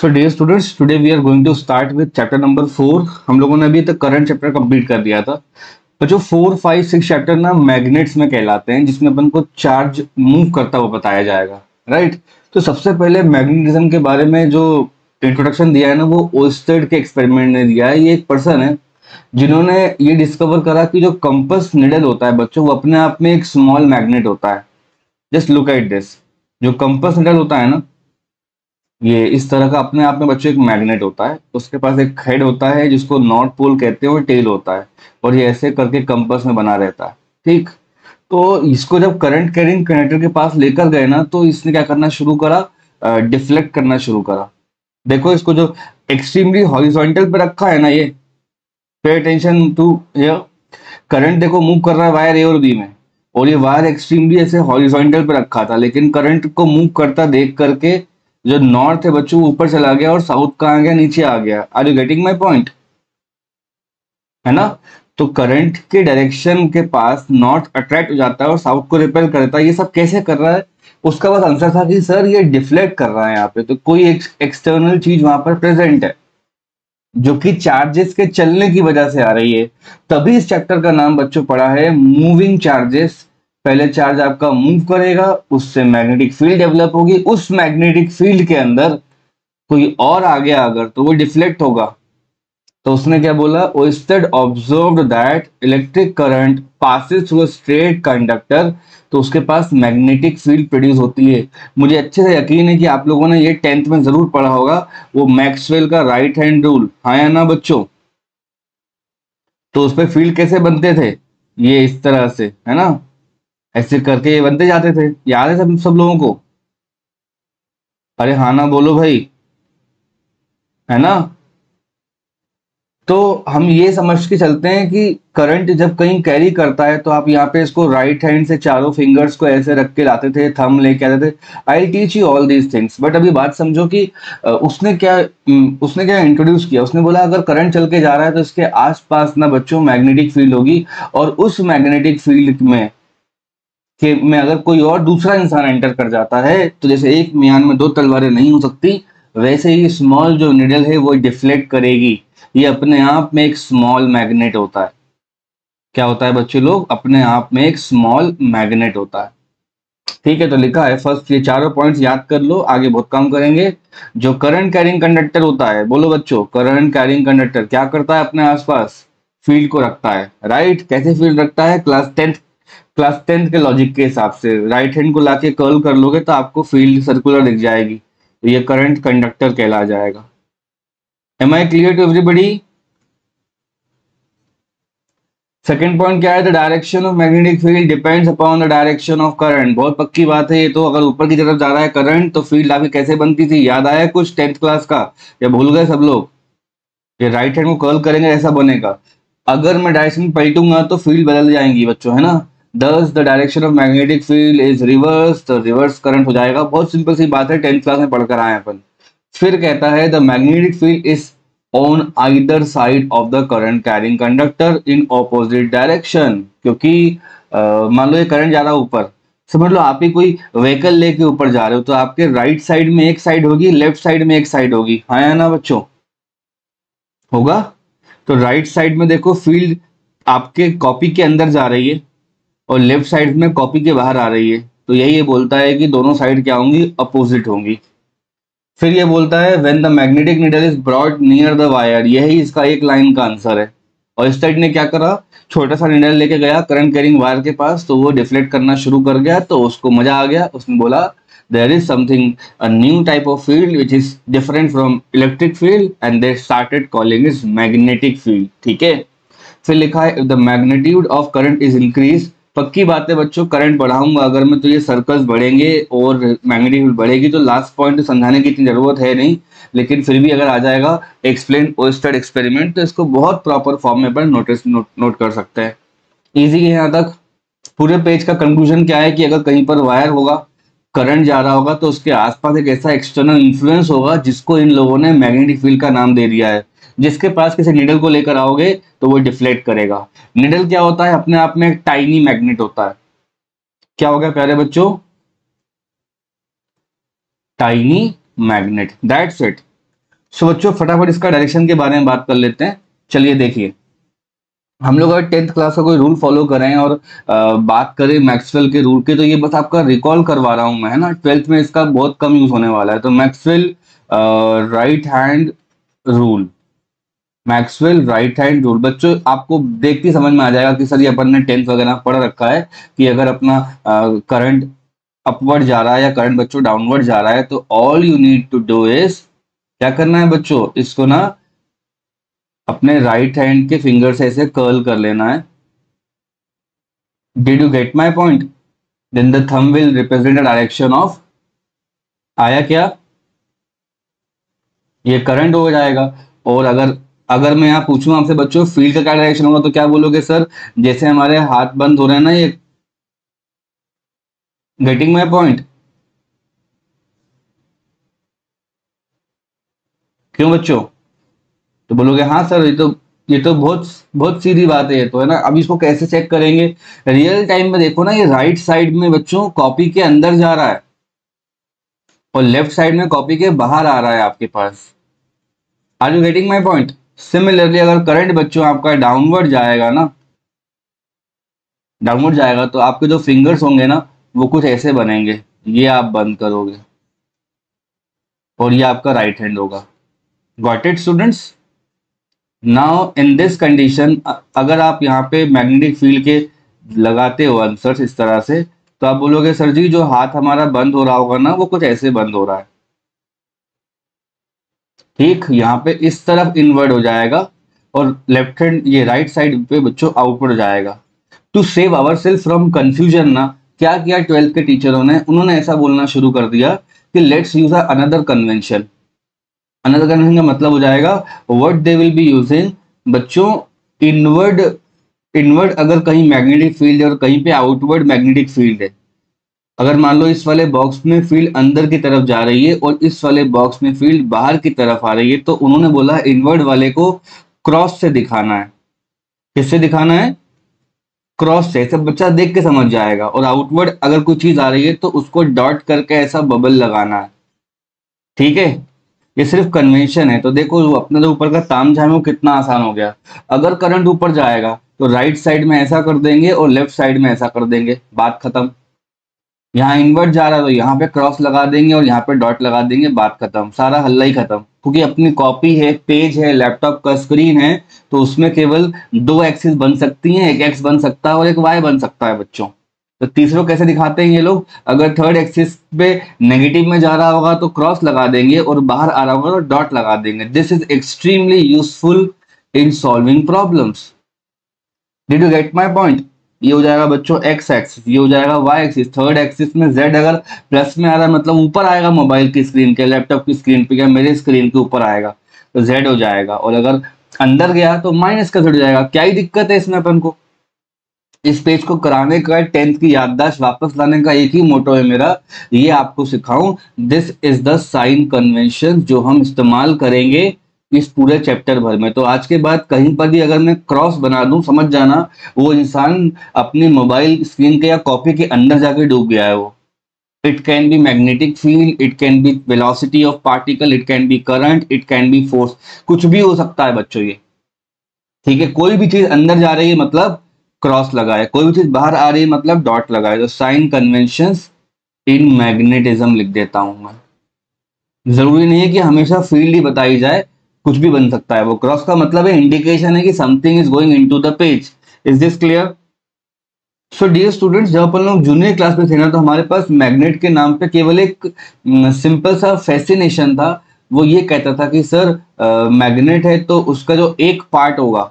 So dear students, today we are going to start with chapter number 4। हम लोगों ने अभी तक करंट चैप्टर कंप्लीट कर दिया था। तो जो 4, 5, 6 चैप्टर ना मैग्नेट्स में कहलाते हैं, जिसमें अपन को चार्ज मूव करता हुआ बताया जाएगा, राइट। तो सबसे पहले मैग्नेटिज्म के बारे में जो इंट्रोडक्शन दिया है ना, वो ओस्टेड के एक्सपेरिमेंट ने दिया है। ये एक पर्सन है जिन्होंने ये डिस्कवर करा कि जो कंपस निडल होता है बच्चों, वो अपने आप में एक स्मॉल मैग्नेट होता है। Just look at this. जो कंपस निडल होता है ना, ये इस तरह का अपने आप में बच्चों एक मैग्नेट होता है। उसके पास एक हेड होता है जिसको नॉर्थ पोल कहते हैं और टेल होता है, और ये ऐसे करके कंपास में बना रहता है, ठीक। तो इसको जब करंट कैरिंग कंडक्टर के पास लेकर गए ना, तो इसने क्या करना शुरू करा, डिफ्लेक्ट करना शुरू करा। देखो इसको जो एक्सट्रीमली हॉरिजॉन्टल पे रखा है ना, ये पे अटेंशन टू हियर। करंट देखो मूव कर रहा है वायर ए और बी में, और ये वायर एक्सट्रीमली ऐसे हॉरिजॉन्टल पे रखा था, लेकिन करंट को मूव करता देख करके जो नॉर्थ है बच्चों वो ऊपर चला गया और साउथ कहाँ गया, नीचे आ गया। Are you getting my point, है ना। तो करंट के डायरेक्शन के पास नॉर्थ अट्रैक्ट हो जाता है और साउथ को रिपेल करता है। ये सब कैसे कर रहा है? उसका बस आंसर था कि सर ये डिफ्लेक्ट कर रहा है यहाँ पे, तो कोई एक एक्सटर्नल चीज वहां पर प्रेजेंट है जो कि चार्जेस के चलने की वजह से आ रही है। तभी इस चैप्टर का नाम बच्चों पड़ा है मूविंग चार्जेस। पहले चार्ज आपका मूव करेगा, उससे मैग्नेटिक फील्ड डेवलप होगी, उस मैग्नेटिक फील्ड के अंदर कोई और आ गया अगर, तो वो डिफ्लेक्ट होगा। तो उसने क्या बोला, ousted observed that electric current passes through a straight conductor, तो उसके पास मैग्नेटिक फील्ड प्रोड्यूस होती है। मुझे अच्छे से यकीन है कि आप लोगों ने ये 10th में जरूर पढ़ा होगा, वो मैक्सवेल का राइट हैंड रूल, हाँ या ना बच्चों। तो उस पर फील्ड कैसे बनते थे, ये इस तरह से, है ना, ऐसे करके ये बनते जाते थे। याद है सब सब लोगों को? अरे हाँ ना बोलो भाई, है ना। तो हम ये समझ के चलते हैं कि करंट जब कहीं कैरी करता है, तो आप यहाँ पे इसको राइट हैंड से चारों फिंगर्स को ऐसे रख के लाते थे, थंब लेके आते थे। I teach you all these things. But अभी बात समझो कि उसने क्या इंट्रोड्यूस किया। उसने बोला अगर करंट चल के जा रहा है तो इसके आसपास ना बच्चों मैग्नेटिक फील्ड होगी, और उस मैग्नेटिक फील्ड में अगर कोई और दूसरा इंसान एंटर कर जाता है, तो जैसे एक म्यान में दो तलवारें नहीं हो सकती, वैसे ही स्मॉल जो निडल है वो डिफ्लेक्ट करेगी। ये अपने आप में एक स्मॉल मैग्नेट होता है। क्या होता है बच्चे लोग? अपने आप में एक स्मॉल मैग्नेट होता है। ठीक है, तो लिखा है फर्स्ट, ये चारों पॉइंट्स याद कर लो, आगे बहुत काम करेंगे। जो करंट कैरिंग कंडक्टर होता है, बोलो बच्चों, करंट कैरिंग कंडक्टर क्या करता है? अपने आसपास फील्ड को रखता है, राइट। कैसे फील्ड रखता है? क्लास टेंथ के लॉजिक के हिसाब से राइट हैंड को लाके कर्ल कर लोगे तो आपको फील्ड सर्कुलर दिख जाएगी, तो ये करंट कंडक्टर कहला जाएगा। Am I clear to everybody? Second point क्या है? The direction of magnetic field depends upon the direction of current. बहुत पक्की बात है ये तो। अगर ऊपर की तरफ जा रहा है करंट, तो फील्ड आपकी कैसे बनती थी? याद आया कुछ 10th क्लास का, या भूल गए सब लोग? ये राइट हैंड को कर्ल करेंगे ऐसा बनेगा। अगर मैं डायरेक्शन पलटूंगा तो फील्ड बदल जाएंगी बच्चों, है ना। दस the direction of magnetic field is reverse, तो रिवर्स करंट हो जाएगा। बहुत सिंपल सी बात है, 10th क्लास में पढ़कर आए अपन। फिर कहता है the magnetic field is on either side of the current carrying conductor in opposite direction. क्योंकि मान लो ये करंट जा रहा है ऊपर, समझ लो आप ही कोई व्हीकल लेके ऊपर जा रहे हो, तो आपके राइट साइड में एक साइड होगी, लेफ्ट साइड में एक साइड होगी, हाँ या ना बच्चों? होगा। तो राइट साइड में देखो फील्ड आपके कॉपी के अंदर जा रही है, और लेफ्ट साइड में कॉपी के बाहर आ रही है। तो यही ये बोलता है कि दोनों साइड क्या होंगी? अपोजिट होंगी। फिर ये बोलता है when the magnetic needle is brought near the wire, यही इसका एक लाइन का आंसर है। और इस साइड ने क्या करा, छोटा सा नीडल लेके गया करंट कैरिंग वायर के पास, तो वो डिफ्लेक्ट करना शुरू कर गया। तो उसको मजा आ गया, उसने बोला there is something a new type of field which is different from electric field, and they started calling is magnetic field. ठीक है। फिर लिखा है if the magnitude of current is increase. पक्की बात है बच्चों, करंट बढ़ाऊंगा अगर मैं तो ये सर्कल्स बढ़ेंगे और मैग्नीट्यूड बढ़ेगी। तो लास्ट पॉइंट तो समझाने की इतनी जरूरत है नहीं, लेकिन फिर भी अगर आ जाएगा एक्सप्लेन ओस्टेड एक्सपेरिमेंट, तो इसको बहुत प्रॉपर फॉर्म में अपन नोट कर सकते हैं। इजी है यहाँ तक। पूरे पेज का कंक्लूजन क्या है कि अगर कहीं पर वायर होगा, करंट जा रहा होगा, तो उसके आसपास एक ऐसा एक्सटर्नल इन्फ्लुएंस होगा जिसको इन लोगों ने मैग्नेटिक फील्ड का नाम दे दिया है। जिसके पास किसी निडल को लेकर आओगे तो वो डिफ्लेक्ट करेगा। निडल क्या होता है? अपने आप में एक टाइनी मैग्नेट होता है। क्या हो गया प्यारे बच्चों? Tiny magnet, that's it. So बच्चों फटाफट इसका डायरेक्शन के बारे में बात कर लेते हैं। चलिए देखिए, हम लोग अगर 10th क्लास का कोई रूल फॉलो करें और बात करें मैक्सवेल के रूल के, तो ये बस आपका रिकॉल करवा रहा हूं मैं, है ना। 12th में इसका बहुत कम यूज होने वाला है। तो Maxwell right hand rule, Maxwell right hand rule बच्चों आपको देख के समझ में आ जाएगा कि सर ये अपन ने 10th वगैरह पढ़ रखा है कि अगर अपना करंट अपवर्ड जा रहा है या करंट बच्चों डाउनवर्ड जा रहा है, तो all you need to do is, क्या करना है बच्चों, इसको ना अपने राइट हैंड के फिंगर से ऐसे कर्ल कर लेना है। Did you get my point? Then the thumb will represent the direction of, आया क्या, ये करंट हो जाएगा। और अगर अगर मैं यहाँ पूछूं आपसे बच्चों फील्ड का क्या डायरेक्शन होगा, तो क्या बोलोगे सर, जैसे हमारे हाथ बंद हो रहे हैं ना, ये गेटिंग माई पॉइंट? क्यों बच्चों? तो बोलोगे हाँ सर, ये तो बहुत बहुत सीधी बात है, ये तो है ना। अब इसको कैसे चेक करेंगे? रियल टाइम में देखो ना, ये राइट साइड में बच्चों कॉपी के अंदर जा रहा है और लेफ्ट साइड में कॉपी के बाहर आ रहा है आपके पास। Are you getting my point? Similarly अगर करंट बच्चों आपका डाउनवर्ड जाएगा ना, डाउनवर्ड जाएगा, तो आपके जो फिंगर्स होंगे ना, वो कुछ ऐसे बनेंगे, ये आप बंद करोगे और ये आपका राइट हैंड होगा। Got it students? Now in this condition, अगर आप यहाँ पे मैग्नेटिक फील्ड के लगाते हो आंसर्स इस तरह से, तो आप बोलोगे सर जी जो हाथ हमारा बंद हो रहा होगा ना, वो कुछ ऐसे बंद हो रहा है। ठीक, यहाँ पे इस तरफ इनवर्ड हो जाएगा और लेफ्ट हैंड ये राइट साइड पे बच्चों आउटवर्ड जाएगा। To save ourself from confusion ना, क्या किया 12th के टीचरों ने, उन्होंने ऐसा बोलना शुरू कर दिया कि let's use another convention. Another convention का मतलब हो जाएगा what they will be using बच्चों, इनवर्ड, इनवर्ड अगर कहीं मैग्नेटिक फील्ड है और कहीं पे आउटवर्ड मैग्नेटिक फील्ड है, अगर मान लो इस वाले बॉक्स में फील्ड अंदर की तरफ जा रही है और इस वाले बॉक्स में फील्ड बाहर की तरफ आ रही है, तो उन्होंने बोला इनवर्ड वाले को क्रॉस से दिखाना है। किससे दिखाना है? क्रॉस से। सब बच्चा देख के समझ जाएगा। और आउटवर्ड अगर कोई चीज आ रही है तो उसको डॉट करके ऐसा बबल लगाना है। ठीक है, ये सिर्फ कन्वेंशन है। तो देखो अपना जो ऊपर का ताम झाम है वो कितना आसान हो गया। अगर करंट ऊपर जाएगा तो राइट साइड में ऐसा कर देंगे और लेफ्ट साइड में ऐसा कर देंगे, बात खत्म। यहाँ इनवर्ट जा रहा है तो यहाँ पे क्रॉस लगा देंगे और यहाँ पे डॉट लगा देंगे, बात खत्म, सारा हल्ला ही खत्म। क्योंकि अपनी कॉपी है, पेज है, लैपटॉप का स्क्रीन है, तो उसमें केवल दो एक्सिस बन सकती हैं, एक एक्स बन सकता है और एक वाई बन सकता है बच्चों। तो तीसरों कैसे दिखाते हैं ये लोग, अगर थर्ड एक्सिस पे नेगेटिव में जा रहा होगा तो क्रॉस लगा देंगे और बाहर आ रहा होगा तो डॉट लगा देंगे। This is extremely useful in solving problems. Did you get my point? ये हो जाएगा बच्चों एक्स एक्सिस, ये हो जाएगा वाई एक्सिस। थर्ड एक्सिस में जेड अगर प्लस में आ रहा है मतलब ऊपर आएगा मोबाइल की स्क्रीन के, लैपटॉप की स्क्रीन पे या मेरे स्क्रीन के ऊपर आएगा तो जेड हो जाएगा। और अगर अंदर गया तो माइनस का जेड हो जाएगा। क्या ही दिक्कत है इसमें अपन को? इस पेज को कराने का, 10th की याददाश्त वापस लाने का एक ही मोटो है मेरा, ये आपको सिखाऊं। This is the sign convention जो हम इस्तेमाल करेंगे इस पूरे चैप्टर भर में। तो आज के बाद कहीं पर भी अगर मैं क्रॉस बना दूं, समझ जाना वो इंसान अपनी मोबाइल स्क्रीन के या कॉपी के अंदर जाके डूब गया है वो। It can be magnetic field, it can be velocity of particle, it can be current, it can be force, कुछ भी हो सकता है बच्चों ये। ठीक है, कोई भी चीज अंदर जा रही है मतलब क्रॉस लगाए, कोई भी चीज बाहर आ रही है मतलब डॉट लगाए। तो साइन कन्वेंशंस इन मैग्नेटिज्म लिख देता हूं मैं। जरूरी नहीं है कि हमेशा फील्ड ही बताई जाए, कुछ भी बन सकता है वो। क्रॉस का मतलब है इंडिकेशन है कि something is going into the page. Is this clear? So dear students, जब अपन लोग जूनियर क्लास में थे ना, तो हमारे पास मैग्नेट के नाम पे केवल एक सिंपल सा फैसिनेशन था। वो ये कहता था कि सर मैग्नेट है तो उसका जो एक पार्ट होगा,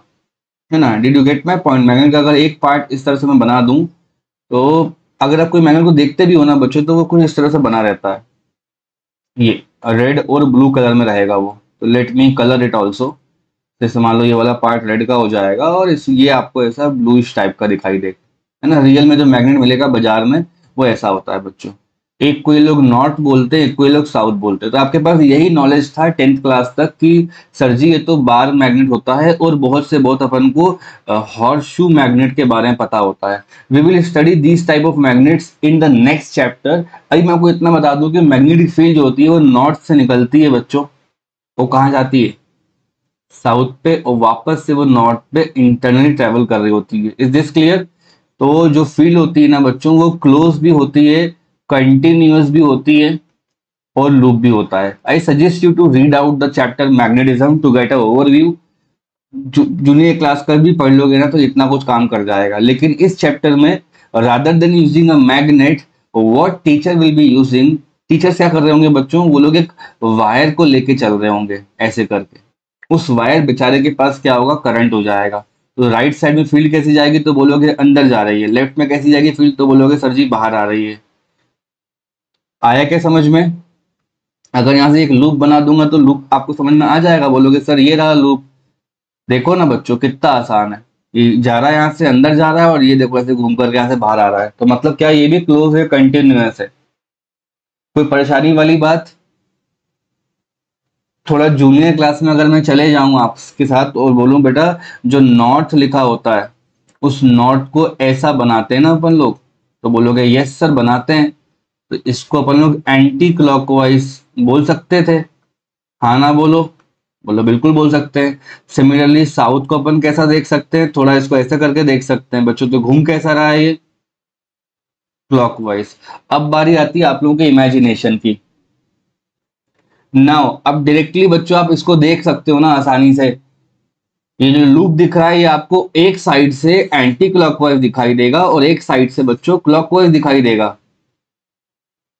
है ना, did you get my point? Magnet का अगर एक पार्ट इस तरह से मैं बना दूं, तो अगर आप कोई मैग्नेट को देखते भी हो ना बच्चों, तो वो कुछ इस तरह से बना रहता है, ये रेड और ब्लू कलर में रहेगा वो। तो let me colour it also. जैसे मान लो ये वाला पार्ट रेड का हो जाएगा और इस ये आपको ऐसा ब्लूइश टाइप का दिखाई दे, है ना। रियल में जो मैग्नेट मिलेगा बाजार में वो ऐसा होता है बच्चों। एक कोई लोग नॉर्थ बोलते हैं, एक कोई लोग साउथ बोलते हैं। तो आपके पास यही नॉलेज था 10th क्लास तक कि सर जी ये तो बार मैग्नेट होता है और बहुत से बहुत अपन को हॉर्स शू मैग्नेट के बारे में पता होता है। We will study these type of magnets in the next chapter. अभी मैं आपको इतना बता दूं कि मैग्नेटिक फील्ड जो होती है वो नॉर्थ से निकलती है बच्चों, वो कहाँ जाती है, साउथ पे, और वापस से वो नॉर्थ पे इंटरनली ट्रेवल कर रही होती है। Is this clear? तो जो फील्ड होती है ना बच्चों, वो क्लोज भी होती है, कंटिन्यूअस भी होती है, और लूप भी होता है। I suggest you to read out the chapter magnetism to get a overview. Junior class का भी पढ़ लोगे ना तो इतना कुछ काम कर जाएगा। लेकिन इस चैप्टर में rather than using a magnet, what teacher will be using, teachers क्या कर रहे होंगे बच्चों, वो लोग एक वायर को लेके चल रहे होंगे ऐसे करके। उस वायर बेचारे के पास क्या होगा, करंट हो जाएगा। तो राइट साइड में फील्ड कैसी जाएगी, तो बोलोगे अंदर जा रही है। लेफ्ट में कैसी जाएगी फील्ड, तो बोलोगे सर जी बाहर आ रही है। आया क्या समझ में? अगर यहाँ से एक लूप बना दूंगा तो लूप आपको समझ में आ जाएगा, बोलोगे सर ये रहा लूप। देखो ना बच्चों कितना आसान है, ये जा रहा है यहाँ से अंदर जा रहा है, और ये देखो ऐसे घूम करके यहाँ से बाहर आ रहा है। तो मतलब क्या, ये भी क्लोज है, कंटिन्यूअस है। कोई परेशानी वाली बात? थोड़ा जूनियर क्लास में अगर मैं चले जाऊं आपके साथ और बोलूं बेटा जो नॉर्थ लिखा होता है उस नॉर्थ को ऐसा बनाते हैं ना अपन लोग, तो बोलोगे यस सर बनाते हैं। तो इसको अपन लोग एंटी क्लॉकवाइज बोल सकते थे, हाँ ना बोलो? बोलो बिल्कुल बोल सकते हैं। सिमिलरली साउथ को अपन कैसा देख सकते हैं, थोड़ा इसको ऐसा करके देख सकते हैं बच्चों। तो घूम कैसा रहा है ये, क्लॉकवाइज। अब बारी आती है आप लोगों के इमेजिनेशन की। नाउ अब डायरेक्टली बच्चों आप इसको देख सकते हो ना आसानी से। ये जो लूप दिख रहा है ये आपको एक साइड से एंटी क्लॉकवाइज दिखाई देगा और एक साइड से बच्चों क्लॉकवाइज दिखाई देगा।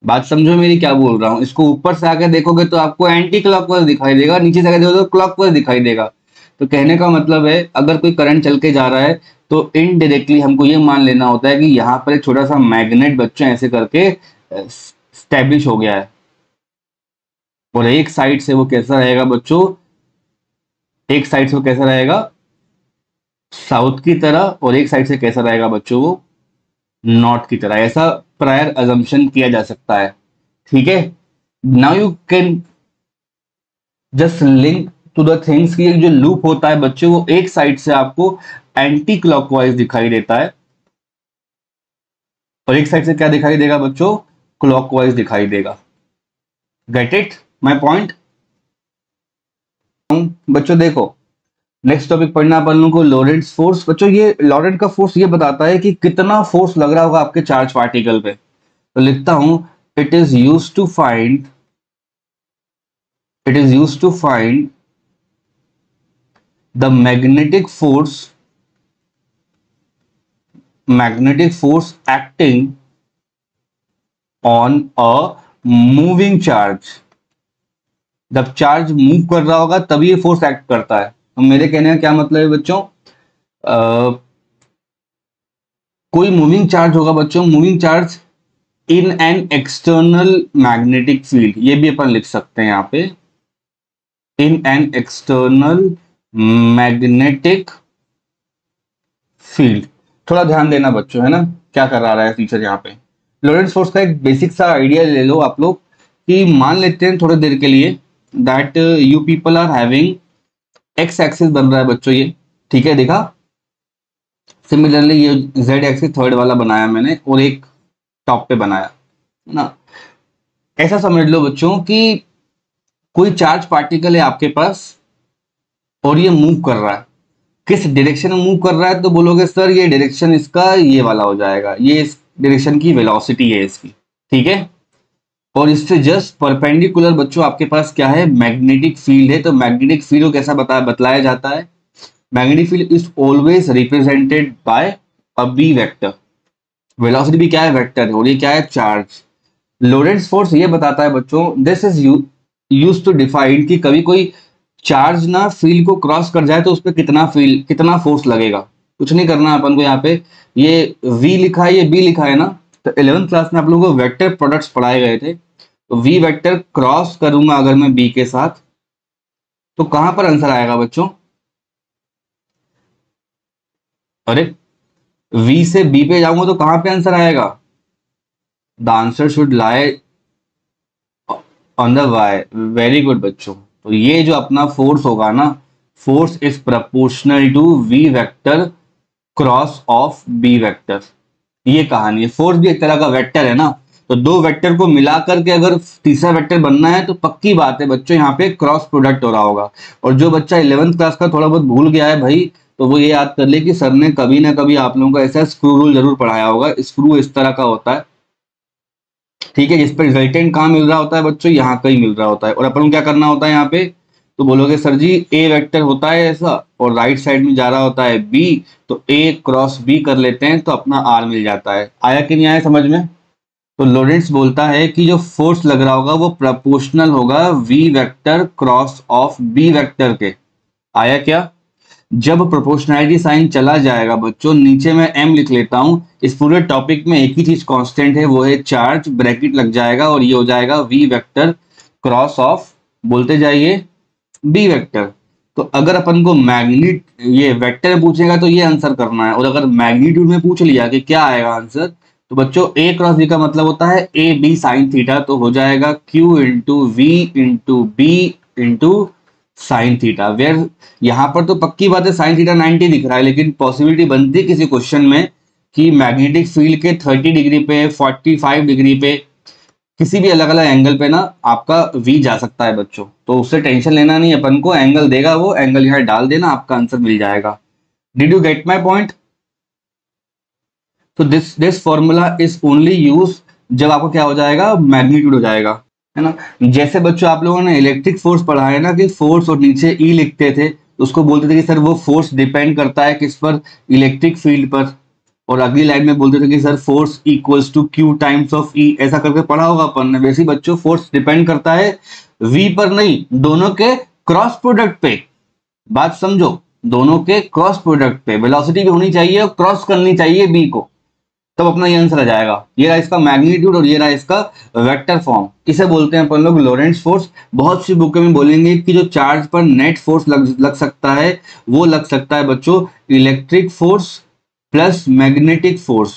बात समझो मेरी क्या बोल रहा हूं। इसको ऊपर से आके देखोगे तो आपको एंटी क्लॉकवाइज दिखाई देगा, नीचे से आके देखोगे तो क्लॉकवाइज दिखाई देगा। तो कहने का मतलब है अगर कोई करंट चल के जा रहा है तो इनडायरेक्टली हमको ये मान लेना होता है कि यहाँ पर एक छोटा सा मैग्नेट बच्चों ऐसे करके स्टैब्लिश हो गया है। और एक साइड से वो कैसा रहेगा बच्चों, एक साइड से वो कैसा रहेगा, साउथ की तरह, और एक साइड से कैसा रहेगा बच्चों वो नॉर्थ की तरह। ऐसा प्रायर अजम्पशन किया जा सकता है। ठीक है, now you can just link to the things कि जो लूप होता है बच्चों वो एक साइड से आपको एंटी क्लॉकवाइज दिखाई देता है और एक साइड से क्या दिखाई देगा बच्चों, क्लॉकवाइज दिखाई देगा। Get it my point? बच्चों देखो नेक्स्ट टॉपिक पढ़ना अपन लोगों को लॉरेंट्ज फोर्स। बच्चों ये लॉरेंट का फोर्स ये बताता है कि कितना फोर्स लग रहा होगा आपके चार्ज पार्टिकल पे। तो लिखता हूं it is used to find the magnetic force acting on a moving charge. जब चार्ज मूव कर रहा होगा तभी ये फोर्स एक्ट करता है। तो मेरे कहने का क्या मतलब है बच्चों, कोई मूविंग चार्ज होगा बच्चों, moving charge in an external magnetic field, ये भी अपन लिख सकते हैं यहाँ पे, in an external magnetic field. थोड़ा ध्यान देना बच्चों, है ना क्या कर रहा है टीचर यहाँ पे। लॉरेंट्ज फोर्स का एक बेसिक सा आइडिया ले लो आप लोग कि मान लेते हैं थोड़ी देर के लिए that you people are having x axis बन रहा है बच्चों ये, ठीक है देखा। सिमिलरली ये जेड एक्सिस थर्ड वाला बनाया मैंने और एक टॉप पे बनाया, है ना। ऐसा समझ लो बच्चों कि कोई चार्ज पार्टिकल है आपके पास और ये मूव कर रहा है। किस डायरेक्शन में मूव कर रहा है, तो बोलोगे सर ये डायरेक्शन इसका ये वाला हो जाएगा, ये इस डायरेक्शन की वेलोसिटी है इसकी, ठीक है। और इससे जस्ट परपेंडिकुलर बच्चों आपके पास क्या है, मैग्नेटिक फील्ड है। तो मैग्नेटिक फील्ड को कैसा बतलाया जाता है, magnetic field is always represented by a B vector. Velocity भी क्या है, वेक्टर है, और ये क्या है, चार्ज। लॉरेंट्ज फोर्स ये बताता है बच्चों, this is use to define कि कभी कोई चार्ज ना फील्ड को क्रॉस कर जाए तो उस पर कितना फोर्स लगेगा। कुछ नहीं करना अपन को, यहाँ पे ये v लिखा है, ये b लिखा है ना। तो 11th क्लास में आप लोगों को वेक्टर प्रोडक्ट्स पढ़ाए गए थे। तो v वेक्टर क्रॉस करूंगा अगर मैं b के साथ तो कहां पर आंसर आएगा बच्चों, अरे v से b पे जाऊंगा तो कहां पे आंसर आएगा, the answer should lie on the y। Very good बच्चों। तो ये जो अपना फोर्स होगा ना, force is proportional to v vector cross of b vector. ये कहानी है, फोर्स भी एक तरह का वेक्टर है ना। तो दो वेक्टर को मिला करके अगर तीसरा वेक्टर बनना है तो पक्की बात है बच्चों यहाँ पे क्रॉस प्रोडक्ट हो रहा होगा। और जो बच्चा 11th क्लास का थोड़ा बहुत भूल गया है भाई, तो वो ये याद कर ले कि सर ने कभी ना कभी आप लोगों को ऐसा स्क्रू रूल जरूर पढ़ाया होगा। स्क्रू इस तरह का होता है, ठीक है, जिस पर रिजल्टेंट कहाँ मिल रहा होता है बच्चों, यहाँ कहीं मिल रहा होता है। और अपन को क्या करना होता है यहाँ पे, तो बोलोगे सर जी ए वेक्टर होता है ऐसा और राइट साइड में जा रहा होता है बी, तो ए क्रॉस बी कर लेते हैं तो अपना आर मिल जाता है। आया कि नहीं आया समझ में? तो लोरेंट्स बोलता है कि जो फोर्स लग रहा होगा वो प्रोपोर्शनल होगा V vector cross of B vector के। आया क्या? जब प्रोपोर्शनैलिटी साइन चला जाएगा बच्चों, नीचे मैं एम लिख लेता हूं। इस पूरे टॉपिक में एक ही चीज कांस्टेंट है, वो है चार्ज, ब्रैकेट लग जाएगा और ये हो जाएगा वी वेक्टर क्रॉस ऑफ, बोलते जाइए, बी वेक्टर। तो अगर अपन को मैग्नीट ये वेक्टर में पूछेगा तो ये आंसर करना है, और अगर मैग्नीट्यूड में पूछ लिया कि क्या आएगा आंसर, तो बच्चों ए क्रॉस बी का मतलब होता है ए बी साइन थीटा, तो हो जाएगा Q into V into B into sine theta. Where यहाँ पर तो पक्की बात है साइन थीटा 90 दिख रहा है, लेकिन पॉसिबिलिटी बनती है किसी क्वेश्चन में कि मैग्नेटिक फील्ड के 30 डिग्री पे, 45 डिग्री पे, किसी भी अलग अलग एंगल पे ना आपका वी जा सकता है बच्चों। तो उससे टेंशन लेना नहीं, अपन को एंगल देगा वो एंगल यहाँ डाल देना, आपका आंसर मिल जाएगा। Did you get my point? तो this formula is only use जब आपको क्या हो जाएगा, मैग्नीट्यूड हो जाएगा, है ना। जैसे बच्चों आप लोगों ने इलेक्ट्रिक फोर्स पढ़ा है ना, कि फोर्स और नीचे ई लिखते थे, तो उसको बोलते थे कि सर वो फोर्स डिपेंड करता है किस पर, इलेक्ट्रिक फील्ड पर। और अगली लाइन में बोलते थे कि sir force equals to q times of e, ऐसा करके पढ़ा होगा अपन ने। वैसे बच्चों फोर्स डिपेंड करता है वी पर नहीं, दोनों के क्रॉस प्रोडक्ट पे। बात समझो, दोनों के क्रॉस प्रोडक्ट पे वेलोसिटी भी होनी चाहिए और क्रॉस करनी चाहिए बी को, तब अपना ये आंसर आ जाएगा। ये रहा इसका मैग्नीट्यूड और ये रहा इसका वेक्टर फॉर्म। इसे बोलते हैं अपन लोग लोरेंट्स फोर्स। बहुत सी बुकें में बोलेंगे कि जो चार्ज पर नेट फोर्स लग सकता है वो लग सकता है बच्चों electric force plus magnetic force.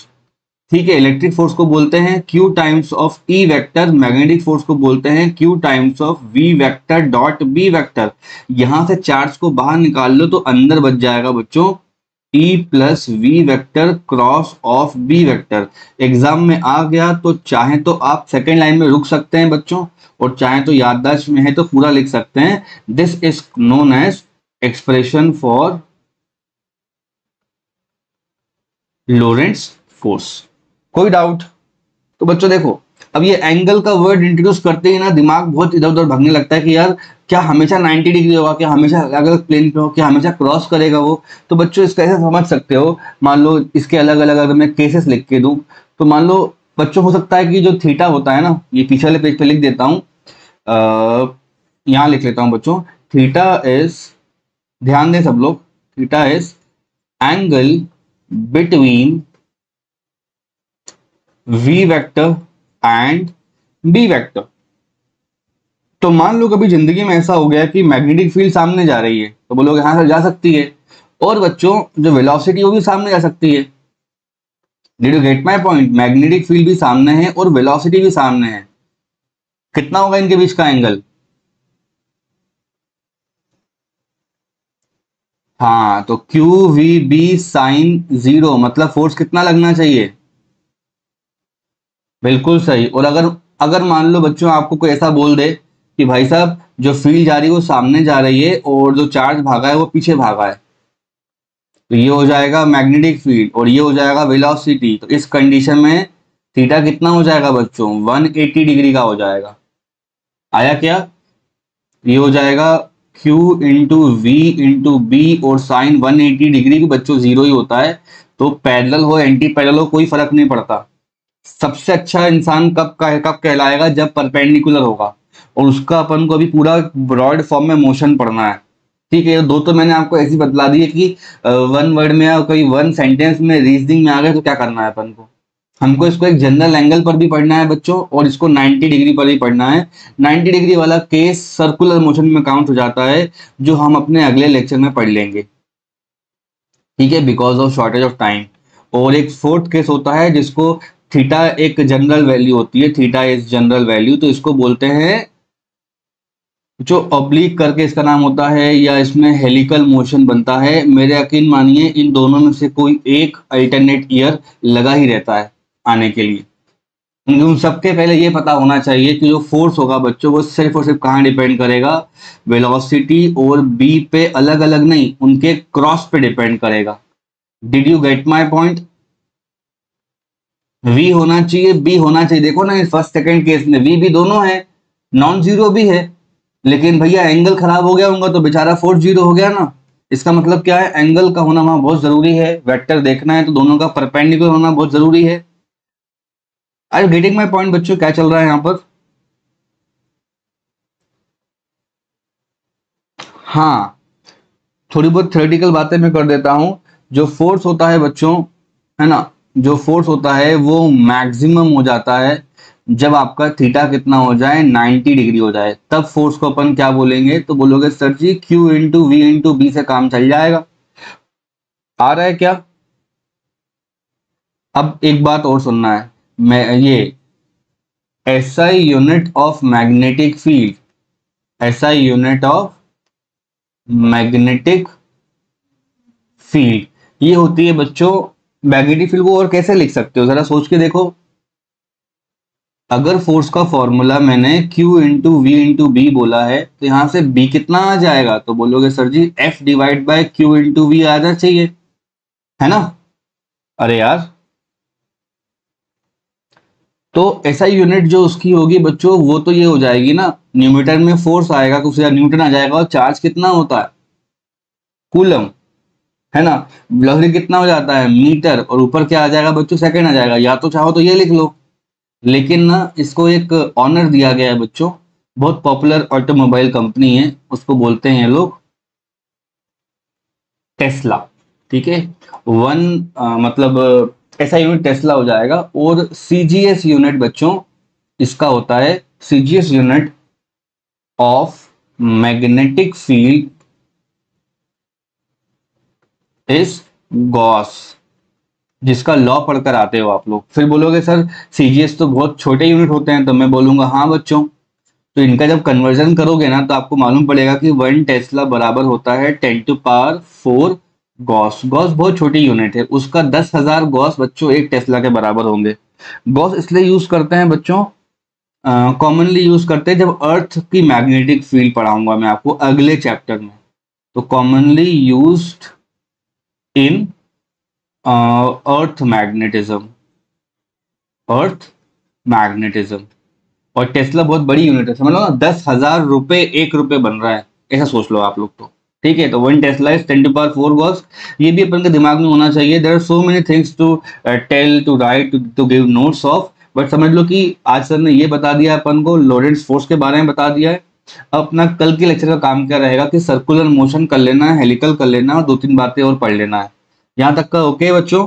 ठीक है, इलेक्ट्रिक फोर्स को बोलते हैं Q times of E vector, magnetic force को बोलते हैं Q times of V vector dot B vector. यहां से चार्ज को बाहर निकाल लो तो अंदर बच जाएगा बच्चों E plus V vector cross of B vector. Exam में आ गया तो चाहे तो आप सेकेंड लाइन में रुक सकते हैं बच्चों, और चाहे तो याददाश्त में है तो पूरा लिख सकते हैं। This is known as expression for Lorentz force. कोई डाउट? तो बच्चों देखो, अब ये एंगल का वर्ड इंट्रोड्यूस करते ही ना दिमाग बहुत इधर उधर भागने लगता है कि यार क्या हमेशा 90 डिग्री होगा, क्या हमेशा अलग अलग प्लेन पे हो, क्या हमेशा क्रॉस करेगा वो। तो बच्चों इसका ऐसे समझ सकते हो, मान लो इसके अलग अलग अगर मैं केसेस लिख के दूं, तो मान लो बच्चों हो सकता है कि जो थीटा होता है ना, ये पीछे वाले पेज पे लिख देता हूँ, यहाँ लिख लेता हूँ बच्चों, थीटा इज, ध्यान दें सब लोग, theta is angle between V vector and B vector. तो मान लो कभी जिंदगी में ऐसा हो गया कि मैग्नेटिक फील्ड सामने जा रही है, तो बोलोगे हाँ सर जा सकती है, और बच्चों जो वेलोसिटी वो भी सामने जा सकती है। Did you gate my point? Magnetic field भी सामने है और वेलोसिटी भी सामने है। कितना होगा इनके बीच का एंगल? हाँ, तो क्यू वी बी साइन 0, मतलब फोर्स कितना लगना चाहिए? बिल्कुल सही। और अगर अगर मान लो बच्चों आपको कोई ऐसा बोल दे कि भाई साहब जो फील्ड जा रही है वो सामने जा रही है और जो चार्ज भागा है वो पीछे भागा है, तो ये हो जाएगा मैग्नेटिक फील्ड और ये हो जाएगा वेलोसिटी। तो इस कंडीशन में थीटा कितना हो जाएगा बच्चों? 180 डिग्री का हो जाएगा। आया क्या? ये हो जाएगा Q into V into B, और साइन 180 डिग्री भी बच्चों 0 ही होता है। तो पैरेलल हो एंटी पैरेलल हो कोई फर्क नहीं पड़ता। सबसे अच्छा इंसान कब कहलाएगा? जब परपेंडिकुलर होगा, और उसका अपन को अभी पूरा ब्रॉड फॉर्म में मोशन पढ़ना है। ठीक है, दो तो मैंने आपको ऐसी बतला दी है कि वन वर्ड में या कोई वन सेंटेंस में रीजनिंग में आ गए तो क्या करना है अपन को। हमको इसको एक जनरल एंगल पर भी पढ़ना है बच्चों, और इसको 90 डिग्री पर भी पढ़ना है। 90 डिग्री वाला केस सर्कुलर मोशन में काउंट हो जाता है, जो हम अपने अगले लेक्चर में पढ़ लेंगे। ठीक है, because of shortage of time. और एक फोर्थ केस होता है जिसको थीटा एक जनरल वैल्यू होती है, थीटा इज जनरल वैल्यू, तो इसको बोलते हैं, जो ऑब्लिक करके इसका नाम होता है, या इसमें हेलिकल मोशन बनता है। मेरे यकीन मानिए इन दोनों में से कोई एक अल्टरनेट ईयर लगा ही रहता है आने के लिए। उन सबके पहले ये पता होना चाहिए कि जो फोर्स होगा बच्चों वो सिर्फ और सिर्फ कहाँ डिपेंड करेगा, वेलोसिटी और बी पे अलग अलग नहीं, उनके क्रॉस पे डिपेंड करेगा। Did you get my point? V होना चाहिए, बी होना चाहिए। देखो ना, फर्स्ट सेकंड केस में वी भी दोनों है, नॉन जीरो भी है, लेकिन भैया एंगल खराब हो गया होगा तो बेचारा फोर्स जीरो हो गया ना। इसका मतलब क्या है, एंगल का होना वहां बहुत जरूरी है। वेक्टर देखना है तो दोनों का परपेंडिकुलर होना बहुत जरूरी है। Are you getting my point बच्चों? क्या चल रहा है यहाँ पर? हाँ, थोड़ी बहुत थ्योरेटिकल बातें मैं कर देता हूं। जो फोर्स होता है बच्चों, है ना, जो फोर्स होता है वो मैक्सिमम हो जाता है जब आपका थीटा कितना हो जाए, 90 डिग्री हो जाए। तब फोर्स को अपन क्या बोलेंगे, तो बोलोगे sir ji Q into V into B से काम चल जाएगा। आ रहा है क्या? अब एक बात और सुनना है, मैं ये SI unit of magnetic field, SI unit of magnetic field, ये होती है बच्चों। मैग्नेटिक फील्ड को और कैसे लिख सकते हो, जरा सोच के देखो। अगर फोर्स का फॉर्मूला मैंने Q into V into B बोला है तो यहां से B कितना आ जाएगा, तो बोलोगे sir ji F divide by Q into V आना चाहिए, है ना? अरे यार, तो SI यूनिट जो उसकी होगी बच्चों वो तो ये हो जाएगी ना, न्यूटन में फोर्स आएगा तो उसका न्यूटन आ जाएगा, और चार्ज कितना होता है, कूलम, है ना। वेलोसिटी कितना हो जाता है, मीटर, और ऊपर क्या आ जाएगा बच्चों, सेकंड आ जाएगा। या तो चाहो तो ये लिख लो, लेकिन ना इसको एक ऑनर दिया गया है बच्चों, बहुत पॉपुलर ऑटोमोबाइल कंपनी है, उसको बोलते हैं ये लोग टेस्ला। ठीक है, वन मतलब ऐसा यूनिट टेस्ला हो जाएगा। और सीजीएस यूनिट बच्चों इसका होता है, CGS unit of magnetic field is Gauss, जिसका लॉ पढ़कर आते हो आप लोग। फिर बोलोगे सर सीजीएस तो बहुत छोटे यूनिट होते हैं, तो मैं बोलूंगा हाँ बच्चों, तो इनका जब कन्वर्जन करोगे ना तो आपको मालूम पड़ेगा कि 1 टेस्ला बराबर होता है 10⁴ गॉस। गॉस बहुत छोटी यूनिट है, उसका 10,000 गॉस बच्चों 1 टेस्ला के बराबर होंगे। गॉस इसलिए यूज करते हैं बच्चों, कॉमनली यूज करते हैं जब अर्थ की मैग्नेटिक फील्ड पढ़ाऊंगा मैं आपको अगले चैप्टर में, तो commonly used in earth magnetism, earth magnetism. और टेस्ला बहुत बड़ी यूनिट है, समझ लो ना, 10,000 रुपए 1 रुपए बन रहा है, ऐसा सोच लो आप लोग तो। ठीक है, तो 1 टेस्ला इज 10⁴ गॉस। ये भी अपन के दिमाग में होना चाहिए। There are so many things to tell, to write, to give notes of, but समझ लो कि आज सर ने ये बता दिया अपन को, लोरेंट्ज फोर्स के बारे में बता दिया है। अपना कल के लेक्चर का काम क्या रहेगा कि सर्कुलर मोशन कर लेना है, हेलिकल कर लेना है, और 2-3 बातें और पढ़ लेना है। यहाँ तक का ओके बच्चों?